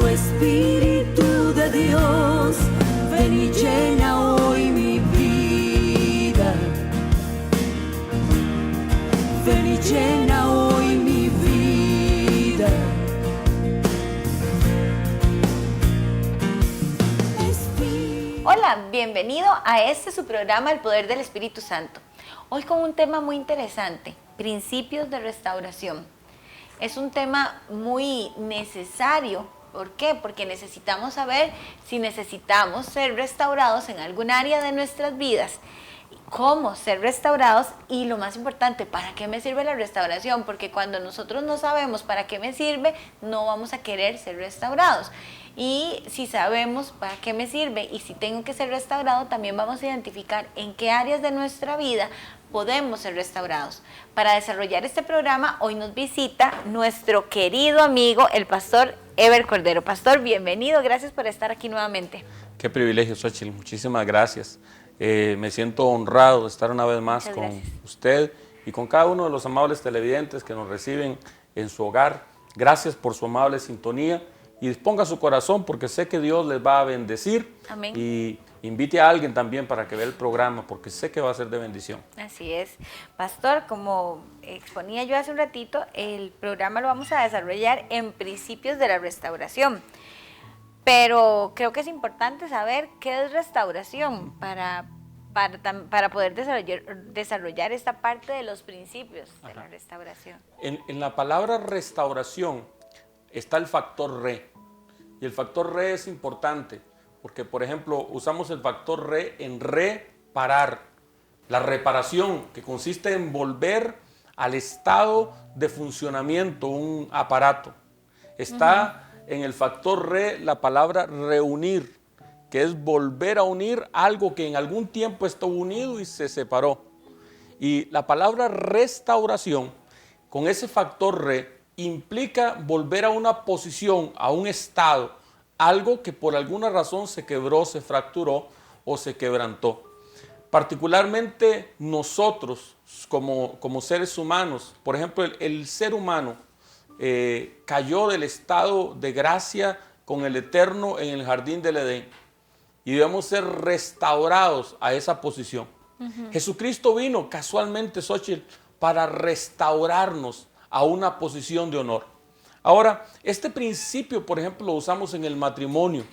Espíritu de Dios, ven y llena hoy mi vida. Ven y llena hoy mi vida. Hola, bienvenido a su programa El Poder del Espíritu Santo. Hoy con un tema muy interesante, principios de restauración. Es un tema muy necesario. ¿Por qué? Porque necesitamos saber si necesitamos ser restaurados en algún área de nuestras vidas, cómo ser restaurados y lo más importante, ¿para qué me sirve la restauración? Porque cuando nosotros no sabemos para qué me sirve, no vamos a querer ser restaurados. Y si sabemos para qué me sirve y si tengo que ser restaurado, también vamos a identificar en qué áreas de nuestra vida podemos ser restaurados. Para desarrollar este programa, hoy nos visita nuestro querido amigo, el pastor Ever Cordero. Pastor, bienvenido, gracias por estar aquí nuevamente. Qué privilegio, Xochitl, muchísimas gracias. Me siento honrado de estar una vez más con usted y con cada uno de los amables televidentes que nos reciben en su hogar. Gracias por su amable sintonía y disponga su corazón porque sé que Dios les va a bendecir. Amén. Y invite a alguien también para que vea el programa porque sé que va a ser de bendición. Así es. Pastor, como exponía yo hace un ratito, el programa lo vamos a desarrollar en principios de la restauración. Pero creo que es importante saber qué es restauración para poder desarrollar esta parte de los principios de la restauración. En la palabra restauración está el factor re. Y el factor re es importante porque, por ejemplo, usamos el factor re en reparar. La reparación, que consiste en volver al estado de funcionamiento un aparato. Está en el factor re la palabra reunir, que es volver a unir algo que en algún tiempo estuvo unido y se separó. Y la palabra restauración, con ese factor re, implica volver a una posición, a un estado, algo que por alguna razón se quebró, se fracturó o se quebrantó. Particularmente nosotros como seres humanos, por ejemplo, el ser humano cayó del estado de gracia con el Eterno en el jardín del Edén y debemos ser restaurados a esa posición. Jesucristo vino casualmente, Xochitl, para restaurarnos a una posición de honor. Ahora, este principio, por ejemplo, lo usamos en el matrimonio.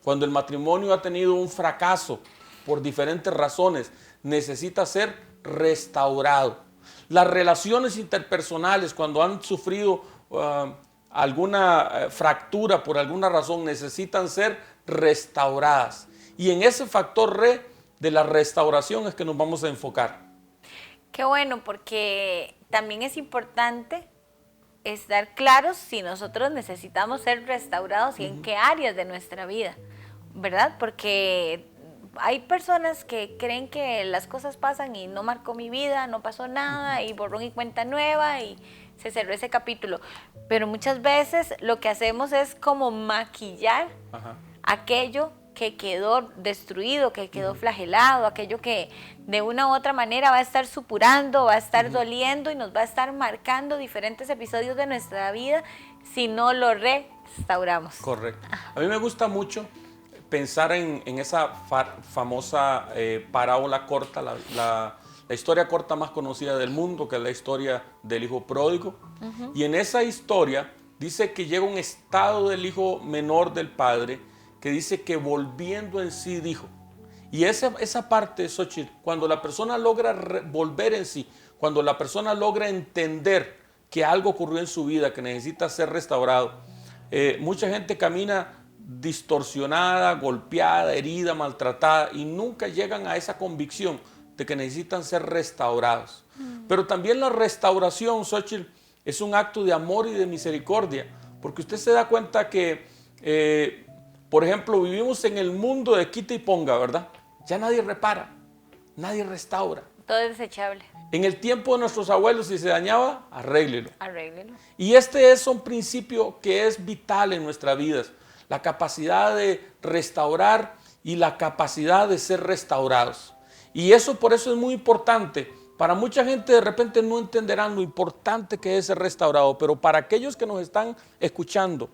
Cuando el matrimonio ha tenido un fracaso por diferentes razones, necesita ser restaurado. Las relaciones interpersonales, cuando han sufrido alguna fractura por alguna razón, necesitan ser restauradas. Y en ese factor re de la restauración es que nos vamos a enfocar. Qué bueno, porque también es importante estar claros si nosotros necesitamos ser restaurados y en qué áreas de nuestra vida, ¿verdad? Porque hay personas que creen que las cosas pasan y no marcó mi vida, no pasó nada y borrón y cuenta nueva y se cerró ese capítulo. Pero muchas veces lo que hacemos es como maquillar aquello que quedó destruido, que quedó flagelado, aquello que de una u otra manera va a estar supurando, va a estar doliendo y nos va a estar marcando diferentes episodios de nuestra vida si no lo restauramos. Correcto. A mí me gusta mucho pensar en esa famosa parábola corta, la historia corta más conocida del mundo, que es la historia del hijo pródigo. Y en esa historia dice que llega un estado del hijo menor del padre que dice que volviendo en sí dijo. Y esa parte, Xochitl, cuando la persona logra volver en sí, cuando la persona logra entender que algo ocurrió en su vida, que necesita ser restaurado, mucha gente camina distorsionada, golpeada, herida, maltratada y nunca llegan a esa convicción de que necesitan ser restaurados. Pero también la restauración, Xochitl, es un acto de amor y de misericordia, porque usted se da cuenta que por ejemplo, vivimos en el mundo de quita y ponga, ¿verdad? Ya nadie repara, nadie restaura. Todo es desechable. En el tiempo de nuestros abuelos, si se dañaba, arréglelo. Arréglelo. Y este es un principio que es vital en nuestras vidas. La capacidad de restaurar y la capacidad de ser restaurados. Y eso por eso es muy importante. Para mucha gente de repente no entenderán lo importante que es ser restaurado, pero para aquellos que nos están escuchando,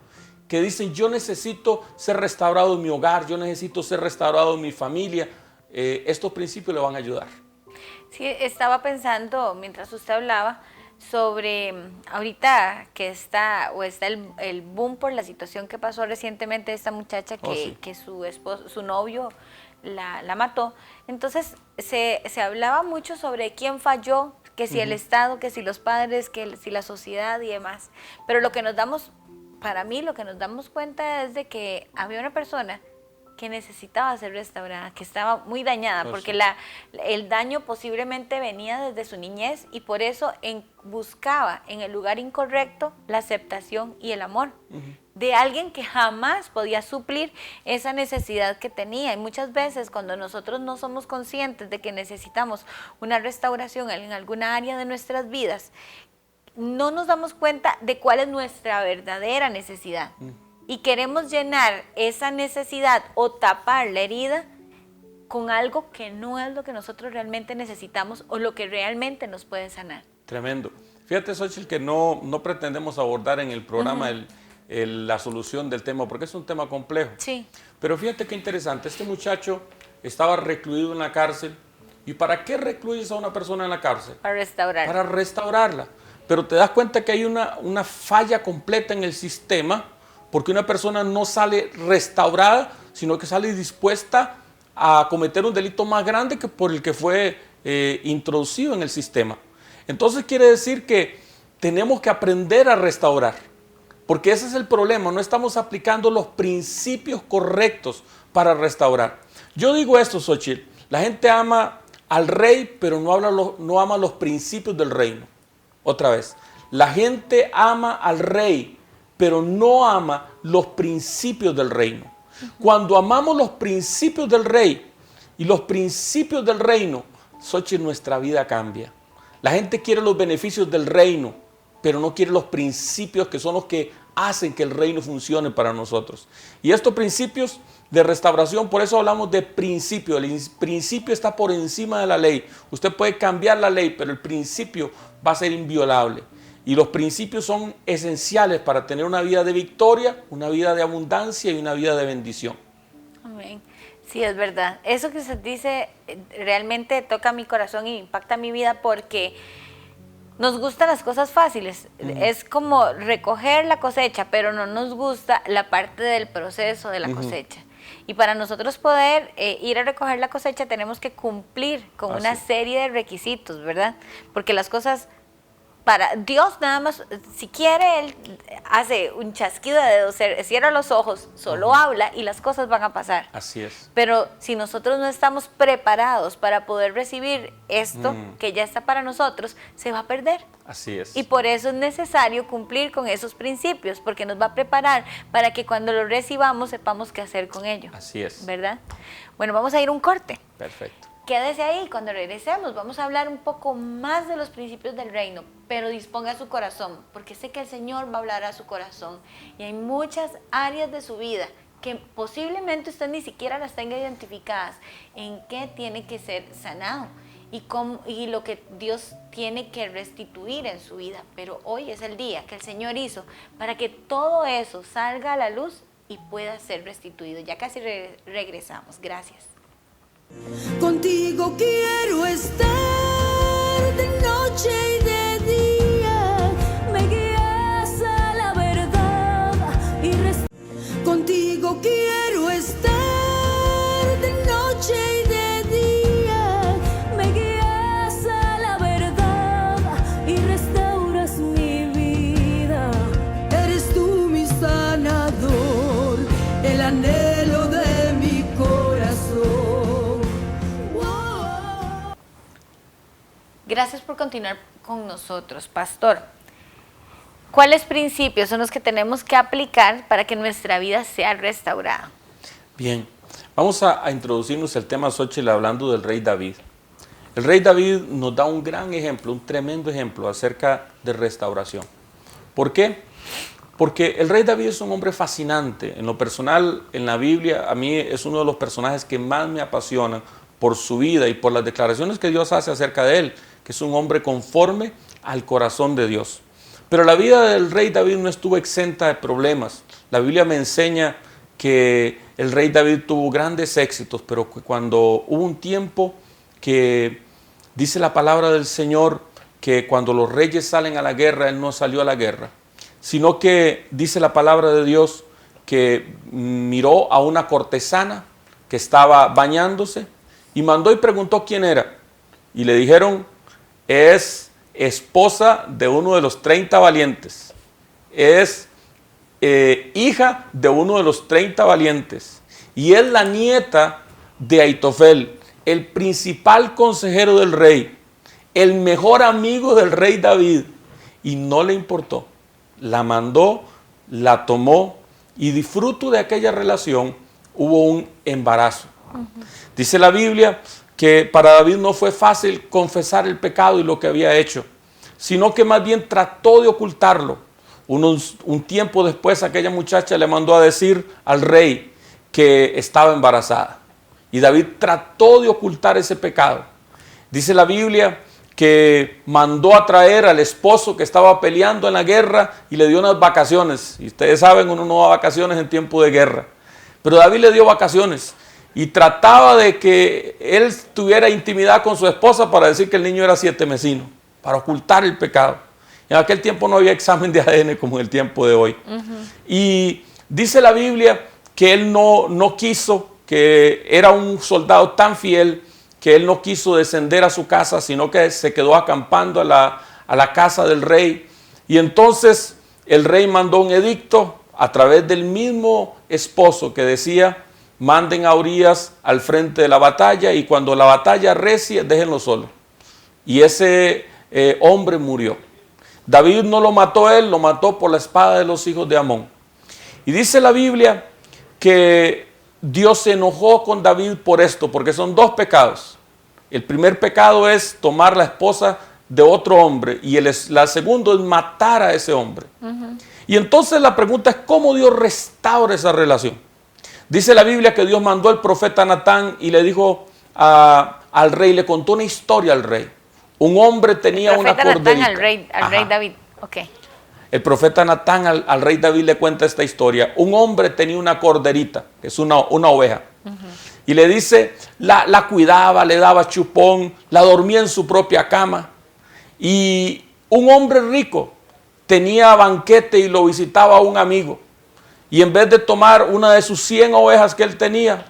que dicen yo necesito ser restaurado en mi hogar, yo necesito ser restaurado en mi familia. Estos principios le van a ayudar. Sí, estaba pensando mientras usted hablaba sobre ahorita que está el boom por la situación que pasó recientemente de esta muchacha que su esposo, su novio la mató. Entonces se hablaba mucho sobre quién falló, que si el Estado, que si los padres, que si la sociedad y demás. Pero para mí lo que nos damos cuenta es de que había una persona que necesitaba ser restaurada, que estaba muy dañada, porque el daño posiblemente venía desde su niñez y por eso buscaba en el lugar incorrecto la aceptación y el amor de alguien que jamás podía suplir esa necesidad que tenía. Y muchas veces cuando nosotros no somos conscientes de que necesitamos una restauración en alguna área de nuestras vidas, no nos damos cuenta de cuál es nuestra verdadera necesidad. Y queremos llenar esa necesidad o tapar la herida con algo que no es lo que nosotros realmente necesitamos o lo que realmente nos puede sanar. Tremendo. Fíjate, Xochitl, que no pretendemos abordar en el programa la solución del tema, porque es un tema complejo. Sí. Pero fíjate qué interesante. Este muchacho estaba recluido en la cárcel. ¿Y para qué recluyes a una persona en la cárcel? Para restaurarla. Para restaurarla. Pero te das cuenta que hay una falla completa en el sistema, porque una persona no sale restaurada, sino que sale dispuesta a cometer un delito más grande que por el que fue introducido en el sistema. Entonces quiere decir que tenemos que aprender a restaurar, porque ese es el problema, no estamos aplicando los principios correctos para restaurar. Yo digo esto, Xochitl, la gente ama al rey, pero no ama los principios del reino. Otra vez, la gente ama al rey, pero no ama los principios del reino. Cuando amamos los principios del rey y los principios del reino, Xochitl, nuestra vida cambia. La gente quiere los beneficios del reino, pero no quiere los principios que son los que hacen que el reino funcione para nosotros. Y estos principios de restauración, por eso hablamos de principio. El principio está por encima de la ley. Usted puede cambiar la ley, pero el principio va a ser inviolable. Y los principios son esenciales para tener una vida de victoria, una vida de abundancia y una vida de bendición. Amén. Sí, es verdad. Eso que usted dice realmente toca mi corazón y impacta mi vida porque nos gustan las cosas fáciles. Es como recoger la cosecha, pero no nos gusta la parte del proceso de la cosecha. Y para nosotros poder ir a recoger la cosecha tenemos que cumplir con una serie de requisitos, ¿verdad? Porque las cosas... Para Dios nada más, si quiere, Él hace un chasquido de dedos, cierra los ojos, solo habla y las cosas van a pasar. Así es. Pero si nosotros no estamos preparados para poder recibir esto que ya está para nosotros, se va a perder. Así es. Y por eso es necesario cumplir con esos principios, porque nos va a preparar para que cuando lo recibamos sepamos qué hacer con ello. Así es. ¿Verdad? Bueno, vamos a ir a un corte. Perfecto. Quédese ahí, cuando regresemos vamos a hablar un poco más de los principios del reino, pero disponga su corazón, porque sé que el Señor va a hablar a su corazón y hay muchas áreas de su vida que posiblemente usted ni siquiera las tenga identificadas, en qué tiene que ser sanado y lo que Dios tiene que restituir en su vida. Pero hoy es el día que el Señor hizo para que todo eso salga a la luz y pueda ser restituido. Ya casi regresamos. Gracias. Contigo quiero estar de noche y de día, me guías a la verdad y contigo quiero estar de noche y de día, me guías a la verdad y restauras mi vida. Eres tú mi sanador, el anhelo de mi corazón. Gracias por continuar con nosotros, pastor. ¿Cuáles principios son los que tenemos que aplicar para que nuestra vida sea restaurada? Bien, vamos a introducirnos el tema, Xochitl, hablando del rey David. El rey David nos da un gran ejemplo, un tremendo ejemplo acerca de restauración. ¿Por qué? Porque el rey David es un hombre fascinante. En lo personal, en la Biblia, a mí es uno de los personajes que más me apasionan por su vida y por las declaraciones que Dios hace acerca de él, que es un hombre conforme al corazón de Dios. Pero la vida del rey David no estuvo exenta de problemas. La Biblia me enseña que el rey David tuvo grandes éxitos, pero cuando hubo un tiempo que dice la palabra del Señor que cuando los reyes salen a la guerra, él no salió a la guerra, sino que dice la palabra de Dios que miró a una cortesana que estaba bañándose y mandó y preguntó quién era. Y le dijeron, es esposa de uno de los 30 valientes, es hija de uno de los 30 valientes y es la nieta de Aitofel, el principal consejero del rey, el mejor amigo del rey David, y no le importó. La mandó, la tomó y de fruto de aquella relación hubo un embarazo. Dice la Biblia que para David no fue fácil confesar el pecado y lo que había hecho, sino que más bien trató de ocultarlo. Un tiempo después aquella muchacha le mandó a decir al rey que estaba embarazada. Y David trató de ocultar ese pecado. Dice la Biblia que mandó a traer al esposo que estaba peleando en la guerra y le dio unas vacaciones. Y ustedes saben, uno no da vacaciones en tiempo de guerra. Pero David le dio vacaciones y trataba de que él tuviera intimidad con su esposa para decir que el niño era 7 mesino, para ocultar el pecado. En aquel tiempo no había examen de ADN como en el tiempo de hoy. Y dice la Biblia que él no quiso, que era un soldado tan fiel que él no quiso descender a su casa, sino que se quedó acampando a la casa del rey. Y entonces el rey mandó un edicto a través del mismo esposo que decía, manden a Urías al frente de la batalla y cuando la batalla recie, déjenlo solo. Y ese hombre murió. David no lo mató él, lo mató por la espada de los hijos de Amón. Y dice la Biblia que Dios se enojó con David por esto, porque son 2 pecados. El primer pecado es tomar la esposa de otro hombre y la segundo es matar a ese hombre. Y entonces la pregunta es cómo Dios restaura esa relación. Dice la Biblia que Dios mandó al profeta Natán y le dijo al rey, le contó una historia al rey. Un hombre tenía una corderita. Natán al rey David. Okay. El profeta Natán al rey David le cuenta esta historia. Un hombre tenía una corderita, que es una oveja. Y le dice, la cuidaba, le daba chupón, la dormía en su propia cama. Y un hombre rico tenía banquete y lo visitaba un amigo. Y en vez de tomar una de sus 100 ovejas que él tenía,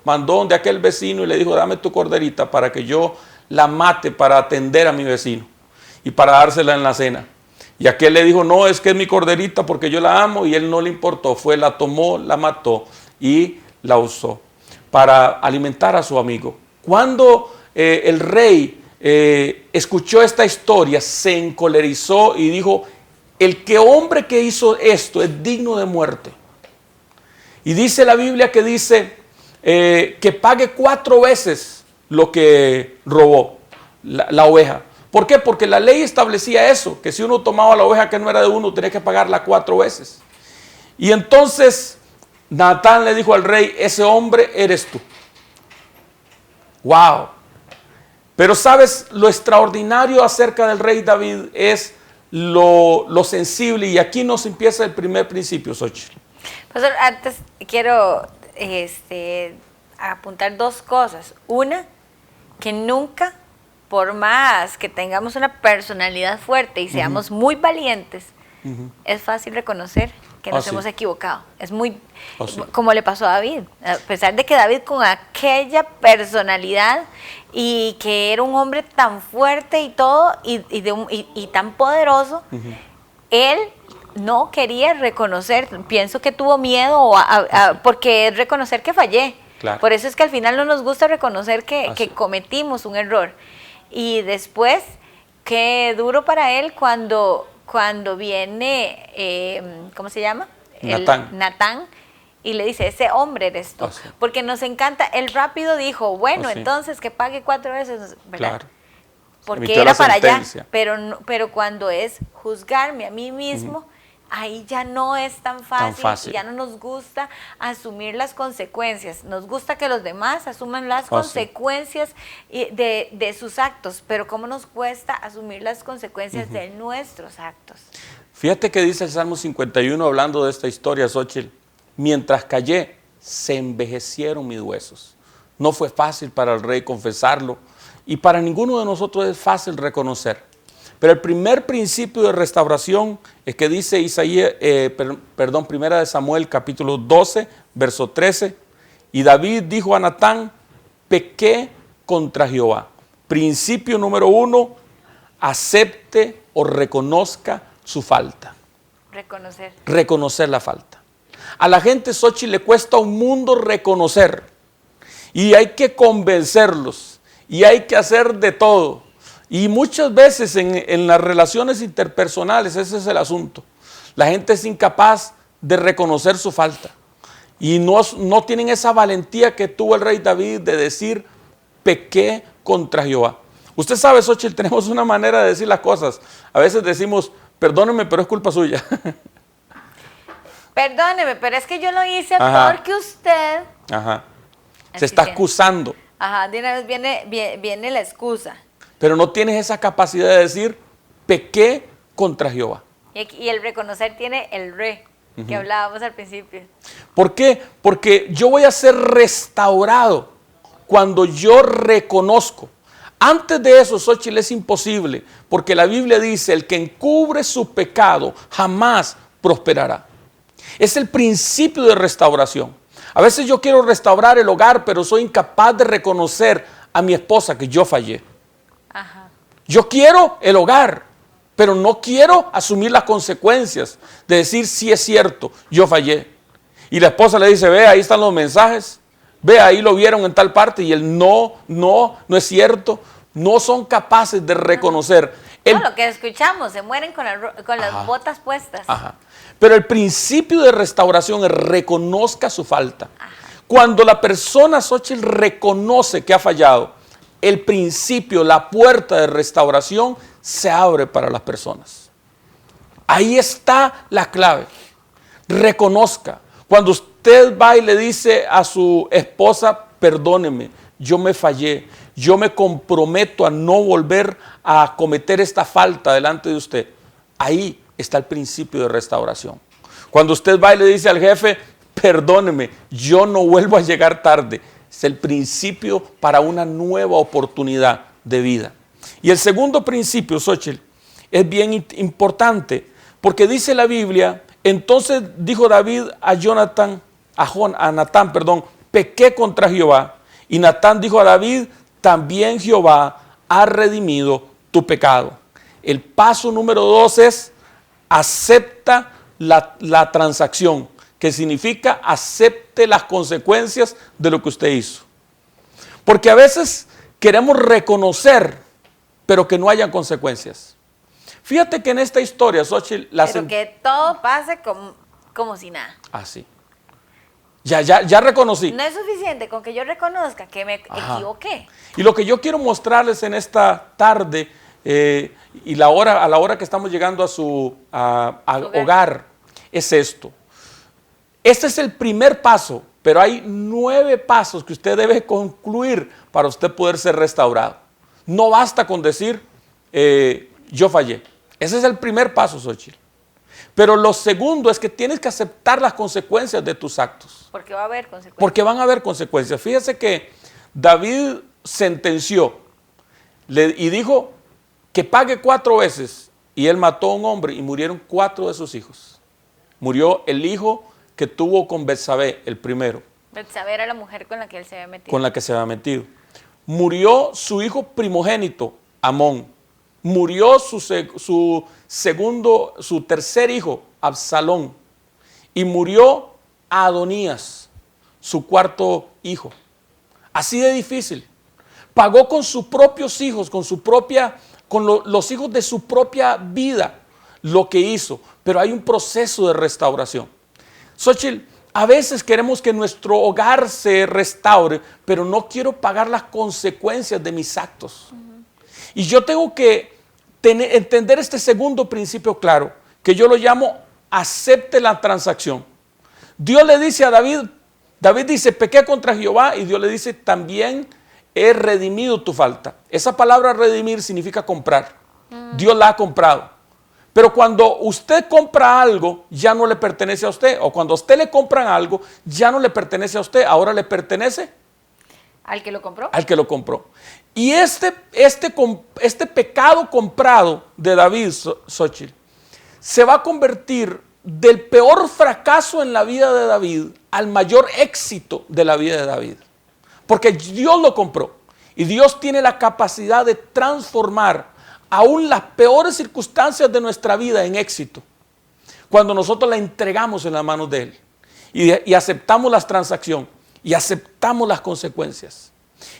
mandó donde aquel vecino y le dijo, dame tu corderita para que yo la mate para atender a mi vecino y para dársela en la cena. Y aquel le dijo, no, es que es mi corderita porque yo la amo, y él no le importó, la tomó, la mató y la usó para alimentar a su amigo. Cuando el rey escuchó esta historia, se encolerizó y dijo, hombre que hizo esto es digno de muerte. Y dice la Biblia que dice que pague 4 veces lo que robó la oveja. ¿Por qué? Porque la ley establecía eso, que si uno tomaba la oveja que no era de uno, tenía que pagarla 4 veces. Y entonces Natán le dijo al rey, ese hombre eres tú. ¡Wow! Pero sabes, lo extraordinario acerca del rey David es lo sensible, y aquí nos empieza el primer principio, Xochitl. Pastor, antes quiero apuntar 2 cosas. Una, que nunca, por más que tengamos una personalidad fuerte y seamos muy valientes, es fácil reconocer que nos hemos equivocado. Es muy, como le pasó a David. A pesar de que David, con aquella personalidad y que era un hombre tan fuerte y todo, y tan poderoso, él no quería reconocer, pienso que tuvo miedo, porque es reconocer que fallé. Claro. Por eso es que al final no nos gusta reconocer que cometimos un error. Y después, qué duro para él cuando viene, ¿cómo se llama? Natán, y le dice, ese hombre eres tú. Porque nos encanta, él rápido dijo, bueno, entonces que pague 4 veces, ¿verdad? Claro. Porque era para allá, pero cuando es juzgarme a mí mismo, ahí ya no es tan fácil, fácil. ya no nos gusta asumir las consecuencias. Nos gusta que los demás asuman las consecuencias de sus actos, pero ¿cómo nos cuesta asumir las consecuencias de nuestros actos? Fíjate que dice el Salmo 51 hablando de esta historia, Xóchitl. Mientras callé, se envejecieron mis huesos. No fue fácil para el rey confesarlo y para ninguno de nosotros es fácil reconocer. Pero el primer principio de restauración es que dice Primera de Samuel capítulo 12, verso 13. Y David dijo a Natán, pequé contra Jehová. Principio número 1, acepte o reconozca su falta. Reconocer la falta. A la gente, Xóchitl, le cuesta un mundo reconocer. Y hay que convencerlos. Y hay que hacer de todo. Y muchas veces en las relaciones interpersonales, ese es el asunto. La gente es incapaz de reconocer su falta. Y no tienen esa valentía que tuvo el rey David de decir, pequé contra Jehová. Usted sabe, Xóchitl, tenemos una manera de decir las cosas. A veces decimos, perdóneme, pero es culpa suya. Perdóneme, pero es que yo lo hice porque usted... Ajá. Se está excusando. Ajá, de una vez viene la excusa. Pero no tienes esa capacidad de decir, pequé contra Jehová. Y el reconocer tiene el que hablábamos al principio. ¿Por qué? Porque yo voy a ser restaurado cuando yo reconozco. Antes de eso, Xóchitl, es imposible, porque la Biblia dice, el que encubre su pecado jamás prosperará. Es el principio de restauración. A veces yo quiero restaurar el hogar, pero soy incapaz de reconocer a mi esposa que yo fallé. Ajá. Yo quiero el hogar, pero no quiero asumir las consecuencias de decir, sí es cierto, yo fallé. Y la esposa le dice, ve, ahí están los mensajes, ve, ahí lo vieron en tal parte, y él, no es cierto. No son capaces de reconocer. Lo que escuchamos, se mueren con las botas puestas. Ajá. Pero el principio de restauración es reconozca su falta. Ajá. Cuando la persona, Xóchitl, reconoce que ha fallado, el principio, la puerta de restauración se abre para las personas. Ahí está la clave. Reconozca. Cuando usted va y le dice a su esposa, perdóneme, yo me fallé, yo me comprometo a no volver a cometer esta falta delante de usted. Ahí está el principio de restauración. Cuando usted va y le dice al jefe, perdóneme, yo no vuelvo a llegar tarde. Es el principio para una nueva oportunidad de vida. Y el segundo principio, Xóchitl, es bien importante, porque dice la Biblia, entonces dijo David a Natán, pequé contra Jehová. Y Natán dijo a David, también Jehová ha redimido tu pecado. El paso número 2 es acepta la transacción, que significa acepte las consecuencias de lo que usted hizo. Porque a veces queremos reconocer, pero que no hayan consecuencias. Fíjate que en esta historia, Xóchitl, pero que todo pase como si nada. Así. Ya reconocí. No es suficiente con que yo reconozca que me equivoqué. Y lo que yo quiero mostrarles en esta tarde y a la hora que estamos llegando a su hogar es esto. Este es el primer paso, pero hay 9 pasos que usted debe concluir para usted poder ser restaurado. No basta con decir, yo fallé. Ese es el primer paso, Xóchitl. Pero lo segundo es que tienes que aceptar las consecuencias de tus actos. Porque va a haber consecuencias. Porque van a haber consecuencias. Fíjese que David sentenció y dijo que pague 4 veces. Y él mató a un hombre y murieron 4 de sus hijos. Murió el hijo que tuvo con Betsabé, el primero. Betsabé era la mujer con la que él se había metido. Con la que se había metido. Murió su hijo primogénito, Amón. Murió su tercer hijo, Absalón. Y murió Adonías, su cuarto hijo. Así de difícil. Pagó con sus propios hijos, con los hijos de su propia vida, lo que hizo. Pero hay un proceso de restauración. Xóchitl, a veces queremos que nuestro hogar se restaure, pero no quiero pagar las consecuencias de mis actos. Y yo tengo que entender este segundo principio claro, que yo lo llamo acepte la transacción. Dios le dice a David, David dice, pequé contra Jehová, y Dios le dice, también he redimido tu falta. Esa palabra redimir significa comprar. Dios la ha comprado. Pero cuando usted compra algo, ya no le pertenece a usted. O cuando a usted le compran algo, ya no le pertenece a usted. Ahora le pertenece ¿Al que lo compró? al que lo compró. Y este pecado comprado de David, Xochitl, se va a convertir del peor fracaso en la vida de David al mayor éxito de la vida de David. Porque Dios lo compró. Y Dios tiene la capacidad de transformar aún las peores circunstancias de nuestra vida en éxito. Cuando nosotros la entregamos en las manos de Él. Y aceptamos la transacción. Y aceptamos las consecuencias.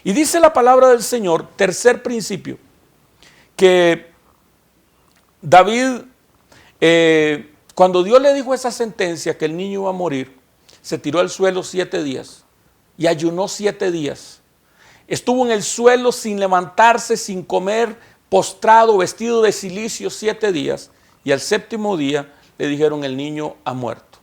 Y dice la palabra del Señor, tercer principio, que David, cuando Dios le dijo esa sentencia que el niño iba a morir, se tiró al suelo 7 días y ayunó 7 días. Estuvo en el suelo sin levantarse, sin comer, postrado, vestido de cilicio 7 días. Y al 7º día le dijeron, el niño ha muerto.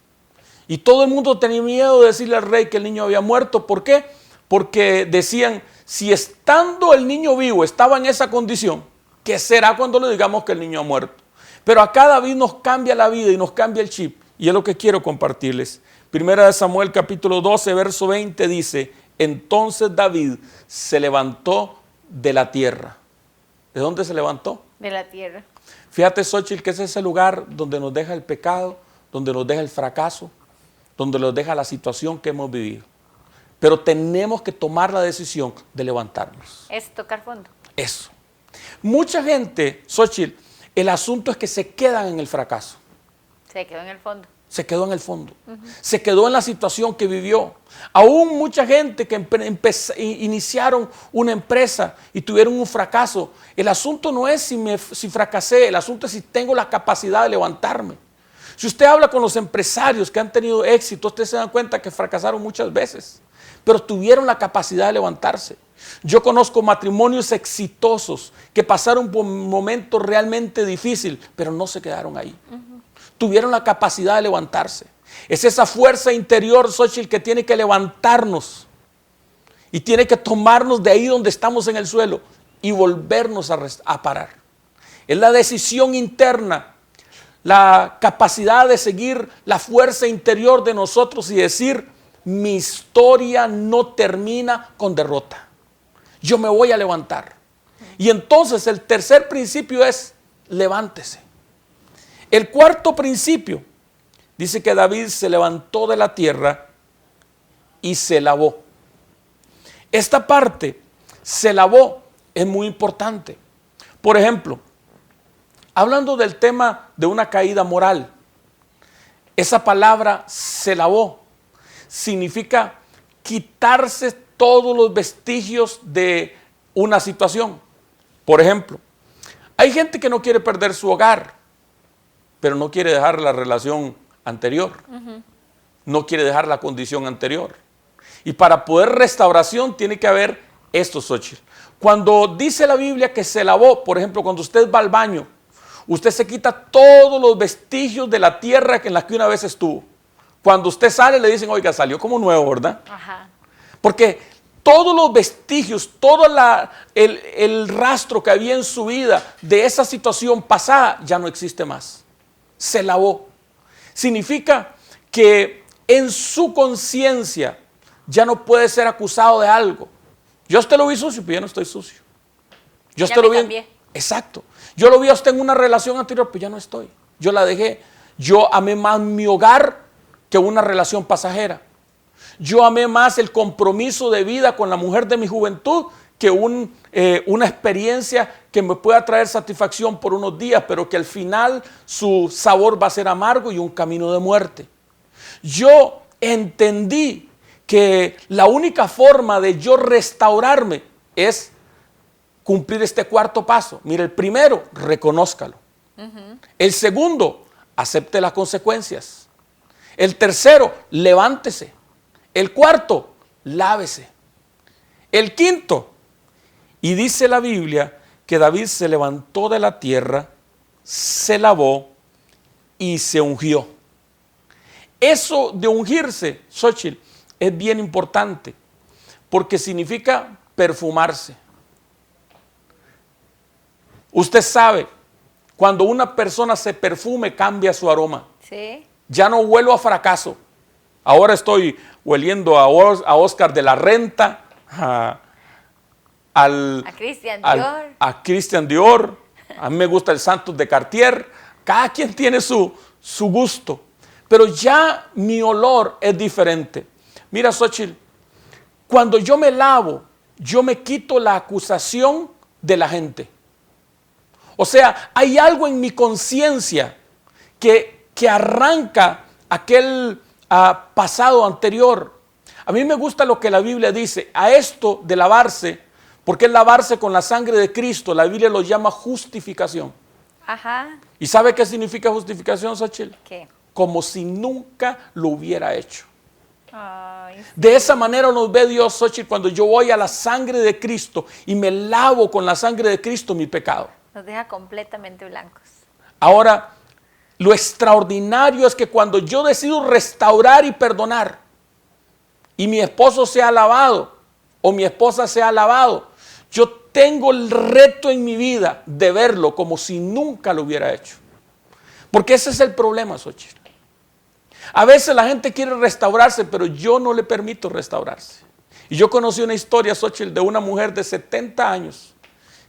Y todo el mundo tenía miedo de decirle al rey que el niño había muerto. ¿Por qué? Porque decían, si estando el niño vivo estaba en esa condición, ¿qué será cuando le digamos que el niño ha muerto? Pero acá David nos cambia la vida y nos cambia el chip. Y es lo que quiero compartirles. Primera de Samuel capítulo 12, verso 20 dice, entonces David se levantó de la tierra. ¿De dónde se levantó? De la tierra. Fíjate, Xochitl, que es ese lugar donde nos deja el pecado, donde nos deja el fracaso, donde nos deja la situación que hemos vivido. Pero tenemos que tomar la decisión de levantarnos. Es tocar fondo. Eso. Mucha gente, Xochitl, el asunto es que se quedan en el fracaso. Se quedó en el fondo. Se quedó en el fondo. Se quedó en la situación que vivió. Aún mucha gente que iniciaron una empresa y tuvieron un fracaso. El asunto no es si fracasé, el asunto es si tengo la capacidad de levantarme. Si usted habla con los empresarios que han tenido éxito, ustedes se dan cuenta que fracasaron muchas veces, pero tuvieron la capacidad de levantarse. Yo conozco matrimonios exitosos que pasaron por momentos realmente difíciles, pero no se quedaron ahí. Tuvieron la capacidad de levantarse. Es esa fuerza interior, Xochitl, que tiene que levantarnos y tiene que tomarnos de ahí donde estamos en el suelo y volvernos a parar. Es la decisión interna, la capacidad de seguir la fuerza interior de nosotros y decir, mi historia no termina con derrota. Yo me voy a levantar. Y entonces el tercer principio es, levántese. El cuarto principio dice que David se levantó de la tierra y se lavó. Esta parte, se lavó, es muy importante. Por ejemplo, hablando del tema de una caída moral, esa palabra se lavó significa quitarse todos los vestigios de una situación. Por ejemplo, hay gente que no quiere perder su hogar, pero no quiere dejar la relación anterior. No quiere dejar la condición anterior. Y para poder restauración tiene que haber esto, Xochitl. Cuando dice la Biblia que se lavó, por ejemplo, cuando usted va al baño, usted se quita todos los vestigios de la tierra en la que una vez estuvo. Cuando usted sale le dicen, oiga, salió como nuevo, ¿verdad? Ajá. Porque todos los vestigios, todo el rastro que había en su vida de esa situación pasada ya no existe más. Se lavó. Significa que en su conciencia ya no puede ser acusado de algo. Yo a usted lo vi sucio, pero ya no estoy sucio. Yo a usted lo vi. Cambié. Exacto. Yo lo vi a usted en una relación anterior, pero ya no estoy. Yo la dejé. Yo amé más mi hogar que una relación pasajera. Yo amé más el compromiso de vida con la mujer de mi juventud que una experiencia que me pueda traer satisfacción por unos días, pero que al final su sabor va a ser amargo y un camino de muerte. Yo entendí que la única forma de yo restaurarme es cumplir este cuarto paso. Mire, el primero, reconózcalo. El segundo, acepte las consecuencias. El tercero, levántese. El cuarto, lávese. El quinto, y dice la Biblia que David se levantó de la tierra, se lavó y se ungió. Eso de ungirse, Xochitl, es bien importante, porque significa perfumarse. Usted sabe, cuando una persona se perfume, cambia su aroma. Sí. Ya no huelo a fracaso. Ahora estoy hueliendo a Oscar de la Renta, a Christian Dior. A Christian Dior. A mí me gusta el Santos de Cartier. Cada quien tiene su gusto. Pero ya mi olor es diferente. Mira, Xochitl, cuando yo me lavo, yo me quito la acusación de la gente. O sea, hay algo en mi conciencia que arranca aquel pasado anterior. A mí me gusta lo que la Biblia dice. A esto de lavarse, porque es lavarse con la sangre de Cristo, la Biblia lo llama justificación. Ajá. ¿Y sabe qué significa justificación, Xochitl? ¿Qué? Como si nunca lo hubiera hecho. Ay, sí. De esa manera nos ve Dios, Xochitl, cuando yo voy a la sangre de Cristo y me lavo con la sangre de Cristo mi pecado. Nos deja completamente blancos. Ahora, lo extraordinario es que cuando yo decido restaurar y perdonar, y mi esposo se ha lavado, o mi esposa se ha lavado, yo tengo el reto en mi vida de verlo como si nunca lo hubiera hecho. Porque ese es el problema, Xochitl. A veces la gente quiere restaurarse, pero yo no le permito restaurarse. Y yo conocí una historia, Xochitl, de una mujer de 70 años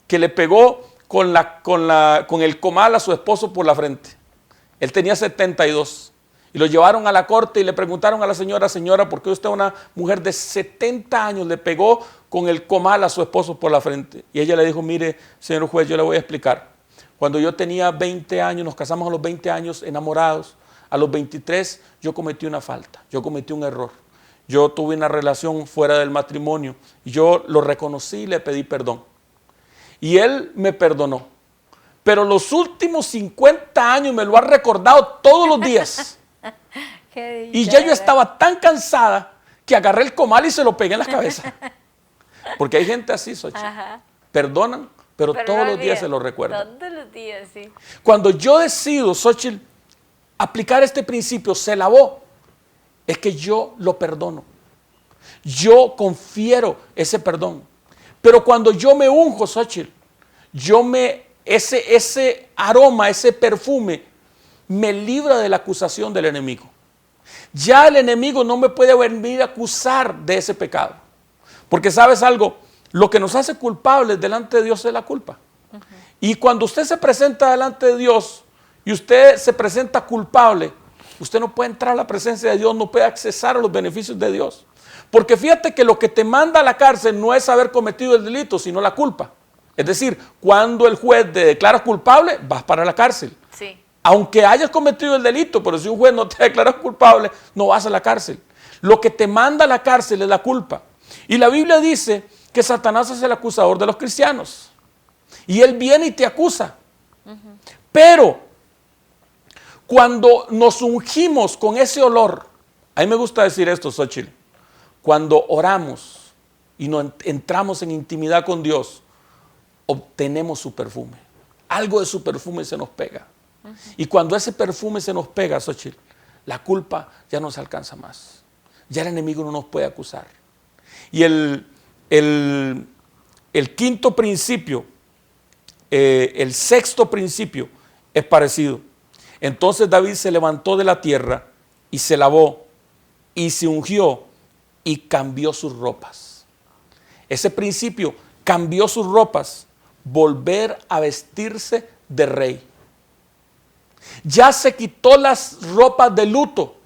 que le pegó con el comal a su esposo por la frente. Él tenía 72. Y lo llevaron a la corte y le preguntaron a la señora, señora, ¿por qué usted, una mujer de 70 años, le pegó con el comal a su esposo por la frente? Y ella le dijo, mire, señor juez, yo le voy a explicar. Cuando yo tenía 20 años, nos casamos a los 20 años enamorados. A los 23 yo cometí una falta, yo cometí un error. Yo tuve una relación fuera del matrimonio y yo lo reconocí y le pedí perdón. Y él me perdonó. Pero los últimos 50 años me lo ha recordado todos los días. Qué Y dicha, ya yo ¿verdad? estaba tan cansada que agarré el comal y se lo pegué en la cabeza. Porque hay gente así, Xochitl. Ajá. Perdonan, pero Pero todos no los días olvida. se lo recuerdan. Todos los días, sí. Cuando yo decido, Xochitl, aplicar este principio, se lavó, es que yo lo perdono. Yo confiero ese perdón. Pero cuando yo me unjo, Xochitl, ese aroma, ese perfume, me libra de la acusación del enemigo. Ya el enemigo no me puede venir a acusar de ese pecado. Porque sabes algo, lo que nos hace culpables delante de Dios es la culpa. Y cuando usted se presenta delante de Dios y usted se presenta culpable, usted no puede entrar a la presencia de Dios, no puede accesar a los beneficios de Dios. Porque fíjate que lo que te manda a la cárcel no es haber cometido el delito, sino la culpa. Es decir, cuando el juez te declara culpable, vas para la cárcel. Sí. Aunque hayas cometido el delito, pero si un juez no te declara culpable, no vas a la cárcel. Lo que te manda a la cárcel es la culpa. Y la Biblia dice que Satanás es el acusador de los cristianos. Y él viene y te acusa. Pero cuando nos ungimos con ese olor, a mí me gusta decir esto, Xochitl, cuando oramos y nos entramos en intimidad con Dios, obtenemos su perfume. Algo de su perfume se nos pega. Y cuando ese perfume se nos pega, Xochitl, la culpa ya no se alcanza más. Ya el enemigo no nos puede acusar. Y el quinto principio, el sexto principio es parecido. Entonces David se levantó de la tierra y se lavó y se ungió y cambió sus ropas. Ese principio, cambió sus ropas, volver a vestirse de rey. Ya se quitó las ropas de luto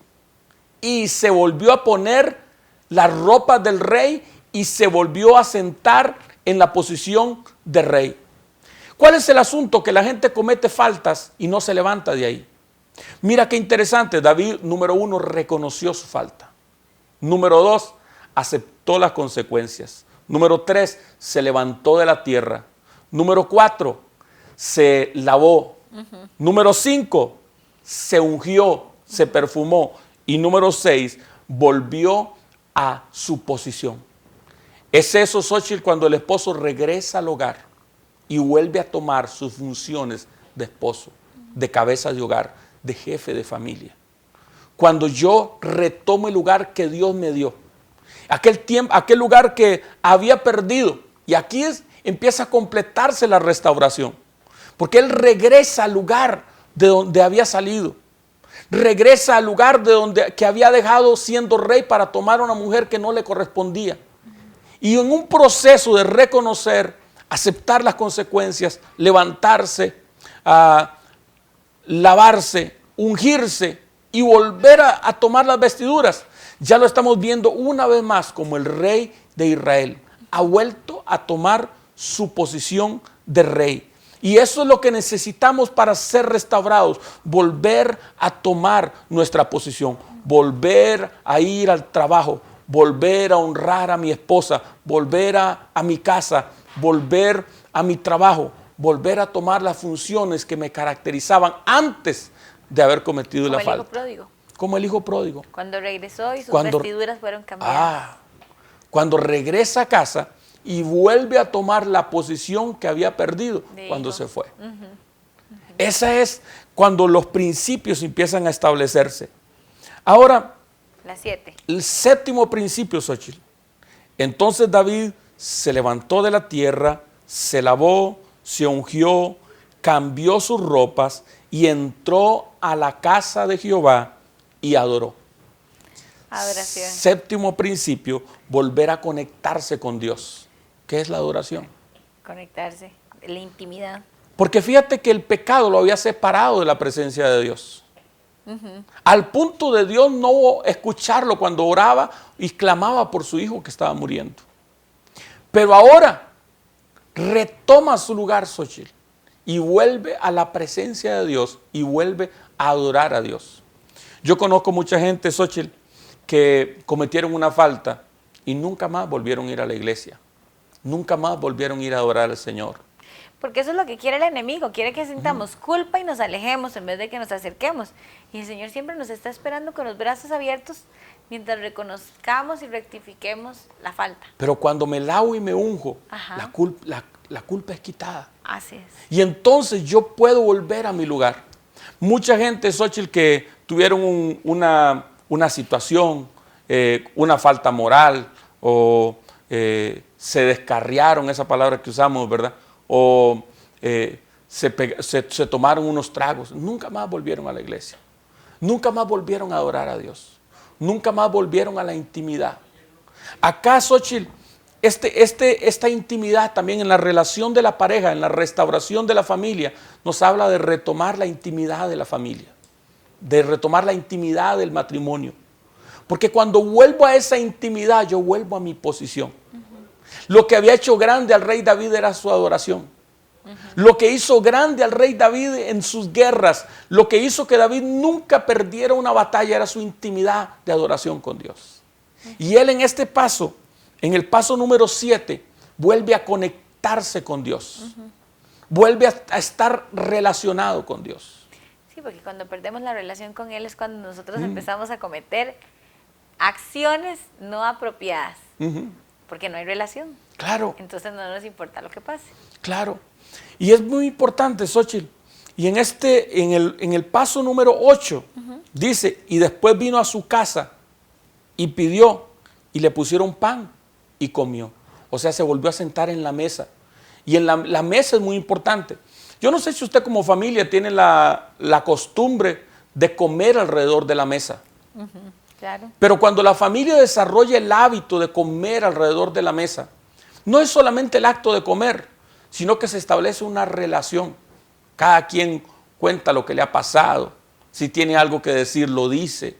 y se volvió a poner las ropas del rey y se volvió a sentar en la posición de rey. ¿Cuál es el asunto? Que la gente comete faltas y no se levanta de ahí. Mira qué interesante. David, número 1, reconoció su falta. Número 2, aceptó las consecuencias. Número 3, se levantó de la tierra. Número 4, se lavó. Número 5, se ungió, se perfumó. Y número 6, volvió a su posición. Es eso, Xochitl, cuando el esposo regresa al hogar y vuelve a tomar sus funciones de esposo, de cabeza de hogar, de jefe de familia. cuando yo retomo el lugar que Dios me dio. Aquel lugar que había perdido. Y aquí empieza a completarse la restauración. Porque él regresa al lugar de donde había salido. Regresa al lugar que había dejado siendo rey para tomar a una mujer que no le correspondía. Y en un proceso de reconocer, aceptar las consecuencias, levantarse, lavarse, ungirse y volver a tomar las vestiduras, ya lo estamos viendo una vez más como el rey de Israel. Ha vuelto a tomar su posición de rey. Y eso es lo que necesitamos para ser restaurados, volver a tomar nuestra posición, volver a ir al trabajo, volver a honrar a mi esposa, volver a mi casa, volver a mi trabajo, volver a tomar las funciones que me caracterizaban antes de haber cometido la falta. Como el hijo pródigo. Como el hijo pródigo. Cuando regresó y sus vestiduras fueron cambiadas. Cuando regresa a casa y vuelve a tomar la posición que había perdido cuando se fue. Esa es cuando los principios empiezan a establecerse. Ahora, la 7. El séptimo principio, Xochitl. Entonces David se levantó de la tierra, se lavó, se ungió, cambió sus ropas y entró a la casa de Jehová y adoró. Adoración. Séptimo principio, volver a conectarse con Dios. ¿Qué es la adoración? Conectarse, la intimidad. Porque fíjate que el pecado lo había separado de la presencia de Dios. Al punto de Dios no escucharlo cuando oraba y clamaba por su hijo que estaba muriendo. Pero ahora retoma su lugar, Xochitl, y vuelve a la presencia de Dios y vuelve a adorar a Dios. Yo conozco mucha gente, Xochitl, que cometieron una falta y nunca más volvieron a ir a la iglesia. Nunca más volvieron a ir a adorar al Señor. Porque eso es lo que quiere el enemigo, quiere que sintamos culpa y nos alejemos en vez de que nos acerquemos. Y el Señor siempre nos está esperando con los brazos abiertos mientras reconozcamos y rectifiquemos la falta. Pero cuando me lavo y me unjo, la culpa es quitada. Así es. Y entonces yo puedo volver a mi lugar. Mucha gente, Xochitl, que tuvieron una situación, una falta moral, o se descarriaron, esa palabra que usamos, ¿verdad? O se tomaron unos tragos, nunca más volvieron a la iglesia, nunca más volvieron a adorar a Dios, nunca más volvieron a la intimidad. Acá, Xochitl, esta intimidad también en la relación de la pareja, en la restauración de la familia, nos habla de retomar la intimidad de la familia, de retomar la intimidad del matrimonio. Porque cuando vuelvo a esa intimidad, yo vuelvo a mi posición. Lo que había hecho grande al rey David era su adoración. Lo que hizo grande al rey David en sus guerras, lo que hizo que David nunca perdiera una batalla era su intimidad de adoración con Dios. Y él en este paso, en el paso número 7, vuelve a conectarse con Dios. Vuelve a estar relacionado con Dios. Sí, porque cuando perdemos la relación con Él es cuando nosotros empezamos a cometer acciones no apropiadas. Porque no hay relación. Claro. Entonces no nos importa lo que pase. Claro. Y es muy importante, Xochitl. Y en el paso número 8, dice, y después vino a su casa y pidió, y le pusieron pan y comió. O sea, se volvió a sentar en la mesa. Y en la mesa es muy importante. Yo no sé si usted como familia tiene la costumbre de comer alrededor de la mesa. Claro. Pero cuando la familia desarrolla el hábito de comer alrededor de la mesa, no es solamente el acto de comer, sino que se establece una relación. Cada quien cuenta lo que le ha pasado. Si tiene algo que decir, lo dice.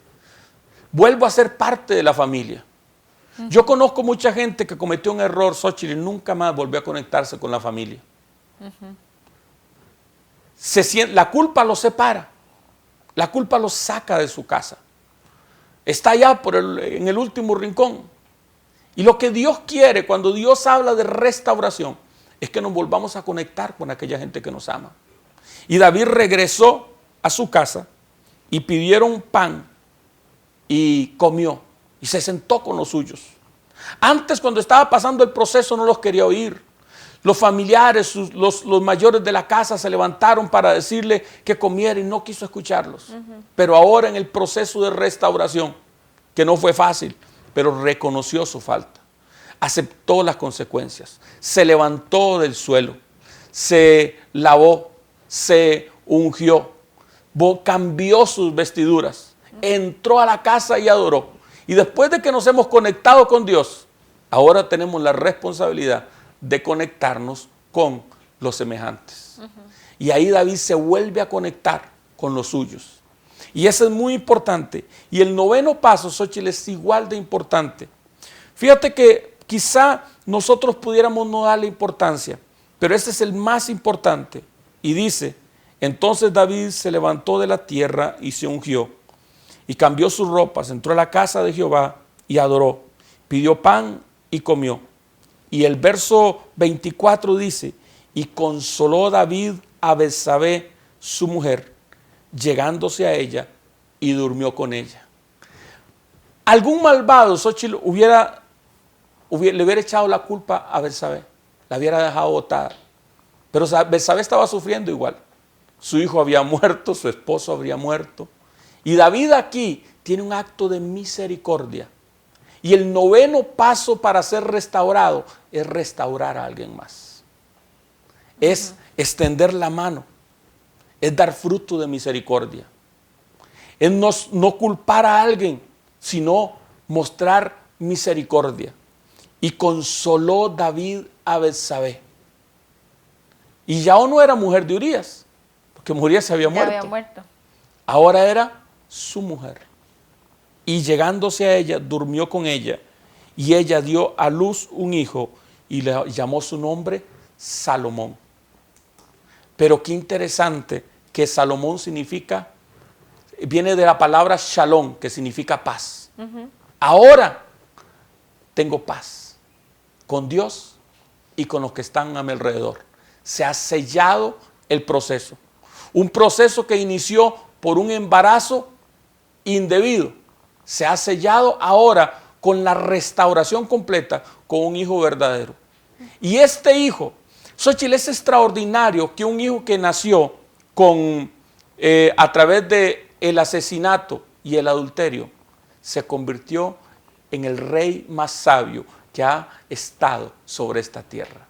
Vuelvo a ser parte de la familia. Yo conozco mucha gente que cometió un error, Xochitl, y nunca más volvió a conectarse con la familia. La culpa los separa. La culpa los saca de su casa. Está allá en el último rincón. Y lo que Dios quiere cuando Dios habla de restauración es que nos volvamos a conectar con aquella gente que nos ama. Y David regresó a su casa y pidieron pan y comió y se sentó con los suyos. Antes, cuando estaba pasando el proceso, no los quería oír. Los familiares, los mayores de la casa se levantaron para decirle que comiera y no quiso escucharlos. Pero ahora en el proceso de restauración, que no fue fácil, pero reconoció su falta, aceptó las consecuencias, se levantó del suelo, se lavó, se ungió, cambió sus vestiduras, entró a la casa y adoró. Y después de que nos hemos conectado con Dios, ahora tenemos la responsabilidad de conectarnos con los semejantes. Y ahí David se vuelve a conectar con los suyos. Y eso es muy importante. Y el noveno paso, Xóchitl, es igual de importante. Fíjate que quizá nosotros pudiéramos no darle importancia, pero este es el más importante. Y dice, entonces David se levantó de la tierra y se ungió, y cambió sus ropas, entró a la casa de Jehová y adoró, pidió pan y comió. Y el verso 24 dice, y consoló David a Betsabé, su mujer, llegándose a ella y durmió con ella. Algún malvado, Xóchitl, le hubiera echado la culpa a Betsabé, la hubiera dejado botada. Pero Betsabé estaba sufriendo igual. Su hijo había muerto, su esposo habría muerto. Y David aquí tiene un acto de misericordia. Y el noveno paso para ser restaurado es restaurar a alguien más. Es extender la mano. Es dar fruto de misericordia. Es no culpar a alguien, sino mostrar misericordia. Y consoló David a Betsabé. Y ya no era mujer de Urías, porque Urías se había muerto. Ahora era su mujer. Y llegándose a ella, durmió con ella, y ella dio a luz un hijo, y le llamó su nombre Salomón. Pero qué interesante que Salomón viene de la palabra shalom, que significa paz. Ahora tengo paz con Dios y con los que están a mi alrededor. Se ha sellado el proceso. Un proceso que inició por un embarazo indebido. Se ha sellado ahora con la restauración completa, con un hijo verdadero. Y este hijo, Xóchitl, es extraordinario que un hijo que nació a través del asesinato y el adulterio, se convirtió en el rey más sabio que ha estado sobre esta tierra.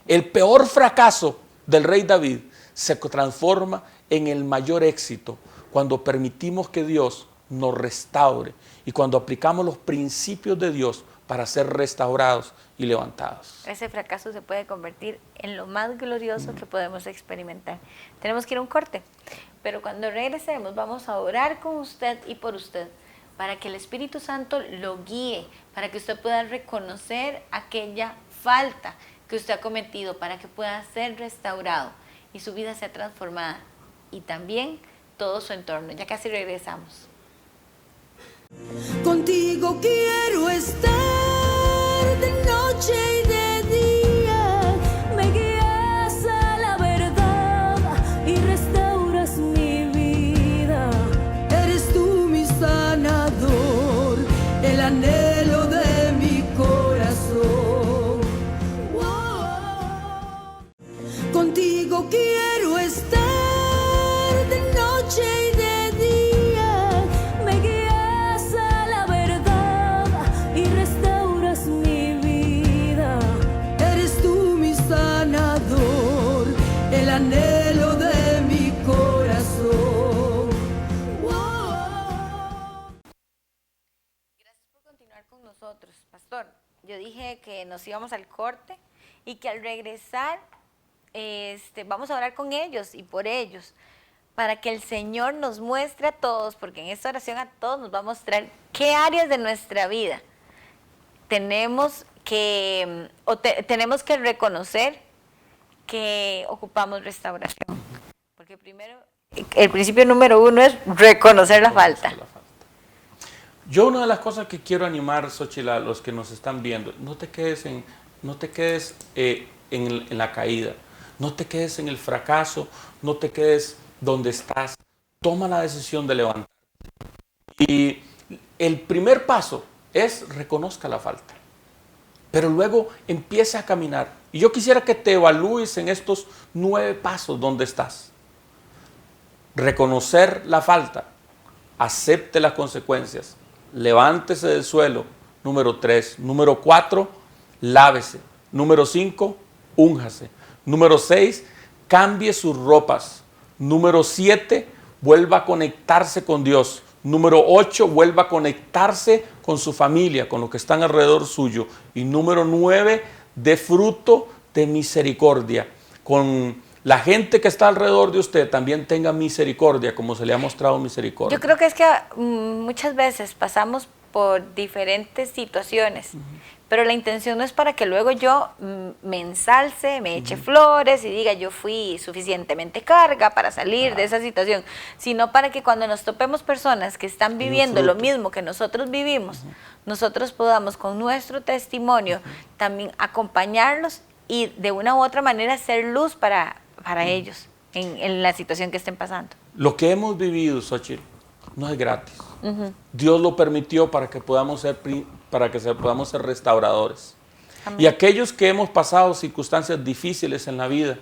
El peor fracaso del rey David se transforma en el mayor éxito cuando permitimos que Dios nos restaure y cuando aplicamos los principios de Dios para ser restaurados y levantados. Ese fracaso se puede convertir en lo más glorioso que podemos experimentar. Tenemos que ir a un corte, pero cuando regresemos vamos a orar con usted y por usted para que el Espíritu Santo lo guíe, para que usted pueda reconocer aquella falta que usted ha cometido, para que pueda ser restaurado y su vida sea transformada y también todo su entorno. Ya casi regresamos. Contigo quiero estar de noche y de día, me guías a la verdad y restauras mi vida. Eres tú mi sanador, el anhelo de mi corazón. Contigo quiero estar de noche y de día, me guías a la verdad y restauras mi vida. Eres tú mi sanador, el anhelo de mi corazón. Gracias por continuar con nosotros, pastor. Yo dije que nos íbamos al corte y que al regresar vamos a orar con ellos y por ellos, para que el Señor nos muestre a todos, porque en esta oración a todos nos va a mostrar qué áreas de nuestra vida tenemos que reconocer que ocupamos restauración. Porque primero, el principio número 1 es reconocer la falta. Yo una de las cosas que quiero animar, Xóchitl, a los que nos están viendo, no te quedes en la caída, no te quedes en el fracaso, no te quedes donde estás. Toma la decisión de levantarte. Y el primer paso es reconozca la falta. pero luego empiece a caminar. Y yo quisiera que te evalúes en estos 9 pasos donde estás. Reconocer la falta, acepte las consecuencias, levántese del suelo, número 3. Número 4, lávese. Número 5, únjase. Número 6, cambie sus ropas. Número 7, vuelva a conectarse con Dios. Número 8, vuelva a conectarse con su familia, con los que están alrededor suyo. Y número 9, dé fruto de misericordia. Con la gente que está alrededor de usted también tenga misericordia, como se le ha mostrado misericordia. Yo creo que es que muchas veces pasamos por diferentes situaciones, pero la intención no es para que luego yo me ensalce, me eche flores y diga yo fui suficientemente carga para salir de esa situación, sino para que cuando nos topemos personas que están viviendo lo mismo que nosotros vivimos, nosotros podamos con nuestro testimonio también acompañarlos y de una u otra manera ser luz para ellos en la situación que estén pasando. Lo que hemos vivido, Xochitl, no es gratis. Dios lo permitió para que podamos ser restauradores. Amén. Y aquellos que hemos pasado circunstancias difíciles en la vida,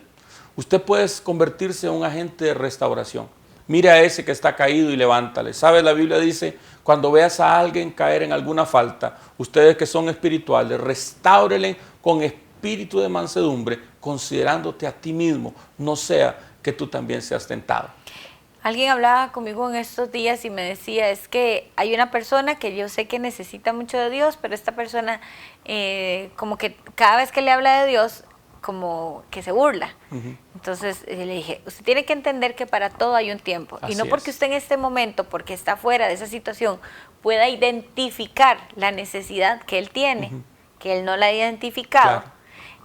usted puede convertirse en un agente de restauración. Mire a ese que está caído y levántale. ¿Sabe? La Biblia dice, cuando veas a alguien caer en alguna falta, ustedes que son espirituales, restáurele con espíritu de mansedumbre, considerándote a ti mismo, no sea que tú también seas tentado. Alguien hablaba conmigo en estos días y me decía, es que hay una persona que yo sé que necesita mucho de Dios, pero esta persona como que cada vez que le habla de Dios, como que se burla. Entonces le dije, usted tiene que entender que para todo hay un tiempo. Así y no porque es. usted en este momento, porque está fuera de esa situación, pueda identificar la necesidad que él tiene, que él no la ha identificado.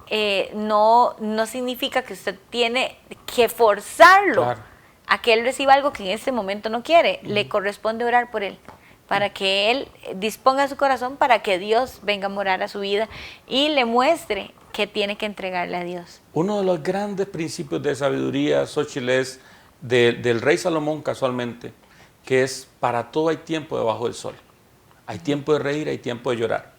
Claro. No significa que usted tiene que forzarlo. Claro. A que él reciba algo que en este momento no quiere. Le corresponde orar por él, para que él disponga su corazón, para que Dios venga a morar a su vida y le muestre que tiene que entregarle a Dios. Uno de los grandes principios de sabiduría, Xochitl, es del rey Salomón casualmente, que es para todo hay tiempo debajo del sol. Hay tiempo de reír, hay tiempo de llorar.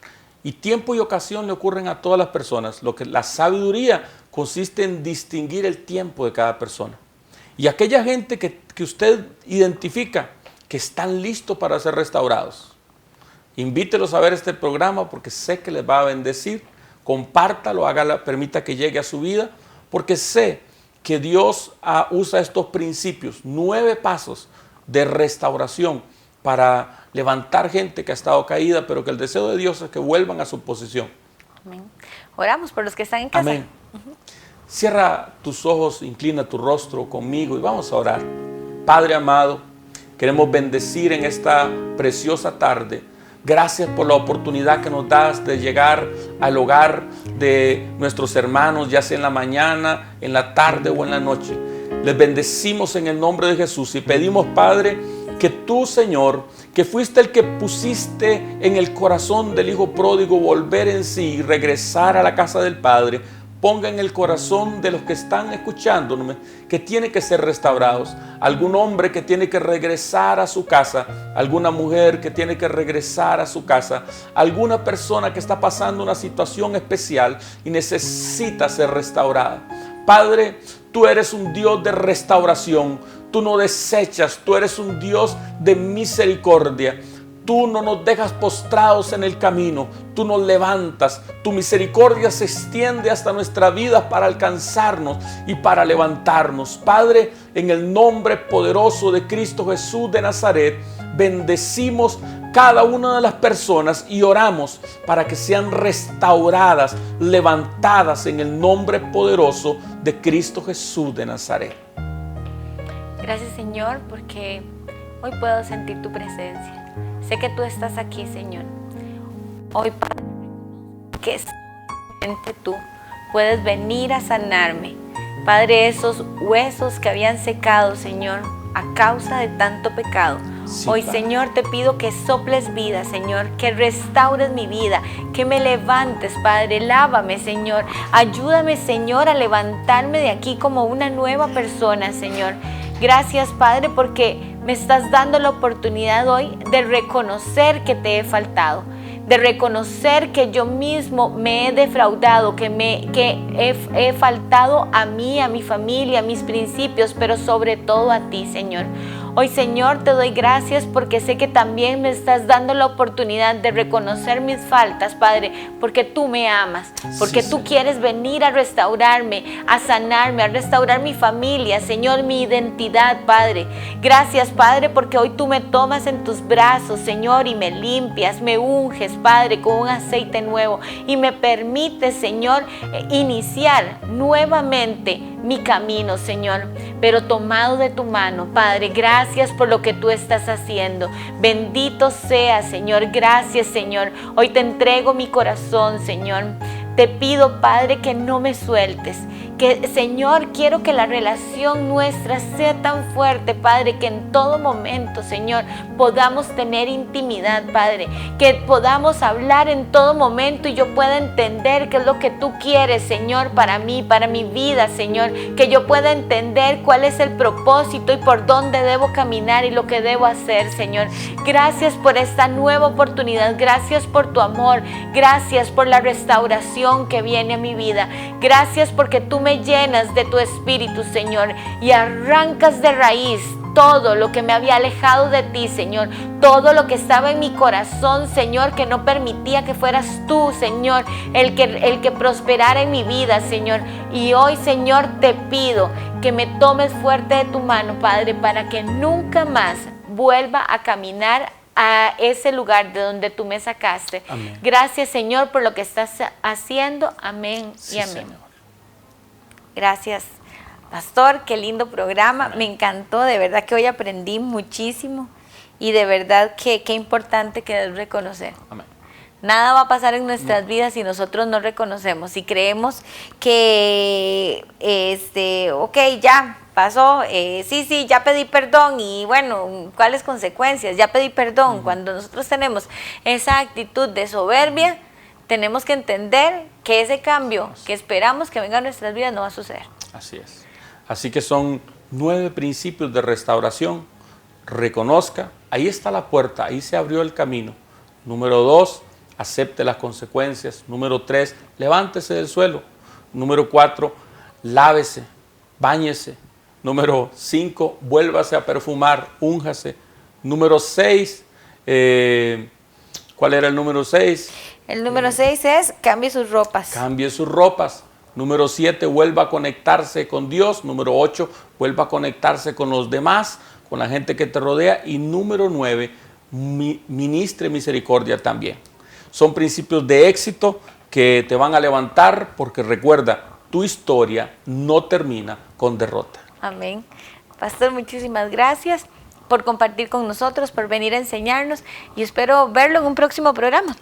Y tiempo y ocasión le ocurren a todas las personas. La sabiduría consiste en distinguir el tiempo de cada persona. Y aquella gente que usted identifica que están listos para ser restaurados, invítelos a ver este programa porque sé que les va a bendecir. Compártalo, permita que llegue a su vida, porque sé que Dios usa estos principios, 9 pasos de restauración para levantar gente que ha estado caída, pero que el deseo de Dios es que vuelvan a su posición. Amén. Oramos por los que están en casa. Amén. Cierra tus ojos, inclina tu rostro conmigo y vamos a orar. Padre amado, queremos bendecir en esta preciosa tarde. Gracias por la oportunidad que nos das de llegar al hogar de nuestros hermanos, ya sea en la mañana, en la tarde o en la noche. Les bendecimos en el nombre de Jesús y pedimos, Padre, que tú, Señor, que fuiste el que pusiste en el corazón del hijo pródigo volver en sí y regresar a la casa del Padre, ponga en el corazón de los que están escuchándome que tiene que ser restaurados. Algún hombre que tiene que regresar a su casa, alguna mujer que tiene que regresar a su casa, alguna persona que está pasando una situación especial y necesita ser restaurada. Padre, tú eres un Dios de restauración, tú no desechas, tú eres un Dios de misericordia. Tú no nos dejas postrados en el camino, tú nos levantas, tu misericordia se extiende hasta nuestra vida para alcanzarnos y para levantarnos. Padre, en el nombre poderoso de Cristo Jesús de Nazaret, bendecimos cada una de las personas y oramos para que sean restauradas, levantadas en el nombre poderoso de Cristo Jesús de Nazaret. Gracias, Señor, porque hoy puedo sentir tu presencia. Sé que tú estás aquí, Señor. Hoy, Padre, que solamente tú puedes venir a sanarme. Padre, esos huesos que habían secado, Señor, a causa de tanto pecado. Sí, hoy, Padre, Señor, te pido que soples vida, Señor, que restaures mi vida, que me levantes, Padre. Lávame, Señor. Ayúdame, Señor, a levantarme de aquí como una nueva persona, Señor. Gracias, Padre, porque me estás dando la oportunidad hoy de reconocer que te he faltado, de reconocer que yo mismo me he defraudado, que he faltado a mí, a mi familia, a mis principios, pero sobre todo a ti, Señor. Hoy, Señor, te doy gracias porque sé que también me estás dando la oportunidad de reconocer mis faltas, Padre, porque tú me amas, porque tú quieres venir a restaurarme, a sanarme, a restaurar mi familia, Señor, mi identidad, Padre. Gracias, Padre, porque hoy tú me tomas en tus brazos, Señor, y me limpias, me unges, Padre, con un aceite nuevo y me permites, Señor, iniciar nuevamente mi camino, Señor, pero tomado de tu mano, Padre. Gracias por lo que tú estás haciendo. Bendito sea, Señor. Gracias, Señor. Hoy te entrego mi corazón, Señor. Te pido, Padre, que no me sueltes. Que, Señor, quiero que la relación nuestra sea tan fuerte, Padre, que en todo momento, Señor, podamos tener intimidad, Padre. Que podamos hablar en todo momento y yo pueda entender qué es lo que tú quieres, Señor, para mí, para mi vida, Señor. Que yo pueda entender cuál es el propósito y por dónde debo caminar y lo que debo hacer, Señor. Gracias por esta nueva oportunidad. Gracias por tu amor. Gracias por la restauración que viene a mi vida. Gracias porque tú me llenas de tu espíritu, Señor, y arrancas de raíz todo lo que me había alejado de ti, Señor, todo lo que estaba en mi corazón, Señor, que no permitía que fueras tú, Señor, el que prosperara en mi vida, Señor. Y hoy, Señor, te pido que me tomes fuerte de tu mano, Padre, para que nunca más vuelva a caminar a ese lugar de donde tú me sacaste. Amén. Gracias, Señor, por lo que estás haciendo. Amén y amén. Señor. Gracias, pastor, qué lindo programa. Amén. Me encantó, de verdad que hoy aprendí muchísimo y de verdad que qué importante que es reconocer. Amén. Nada va a pasar en nuestras vidas si nosotros no reconocemos, si creemos que, ok, ya pasó, sí, ya pedí perdón y bueno, ¿cuáles consecuencias? Ya pedí perdón. Cuando nosotros tenemos esa actitud de soberbia, tenemos que entender que ese cambio que esperamos que venga a nuestras vidas no va a suceder. Así es. Así que son 9 principios de restauración. Reconozca, ahí está la puerta, ahí se abrió el camino. Número 2, acepte las consecuencias. Número 3, levántese del suelo. Número 4, lávese, báñese. Número 5, vuélvase a perfumar, únjase. Número 6, ¿cuál era el número 6? El número 6 es cambie sus ropas. Cambie sus ropas. Número 7, vuelva a conectarse con Dios. Número 8, vuelva a conectarse con los demás, con la gente que te rodea. Y número 9, ministre misericordia también. Son principios de éxito que te van a levantar porque recuerda, tu historia no termina con derrota. Amén. Pastor, muchísimas gracias por compartir con nosotros, por venir a enseñarnos y espero verlo en un próximo programa.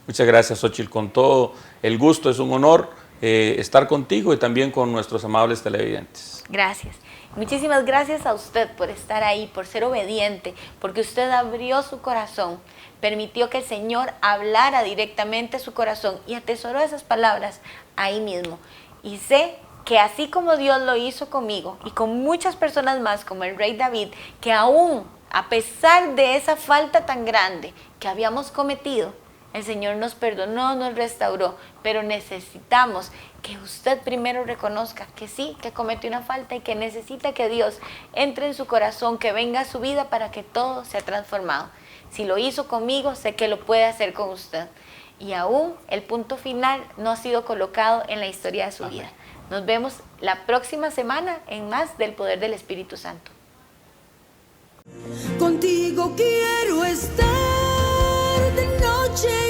Muchas gracias, Xochitl. Con todo el gusto, es un honor estar contigo y también con nuestros amables televidentes. Gracias. Muchísimas gracias a usted por estar ahí, por ser obediente, porque usted abrió su corazón, permitió que el Señor hablara directamente a su corazón y atesoró esas palabras ahí mismo. Y sé que así como Dios lo hizo conmigo y con muchas personas más como el rey David, que aún a pesar de esa falta tan grande que habíamos cometido, el Señor nos perdonó, nos restauró, pero necesitamos que usted primero reconozca que sí, que cometió una falta y que necesita que Dios entre en su corazón, que venga a su vida para que todo sea transformado. Si lo hizo conmigo, sé que lo puede hacer con usted. Y aún el punto final no ha sido colocado en la historia de su vida. Nos vemos la próxima semana en más del Poder del Espíritu Santo. Contigo quiero estar de noche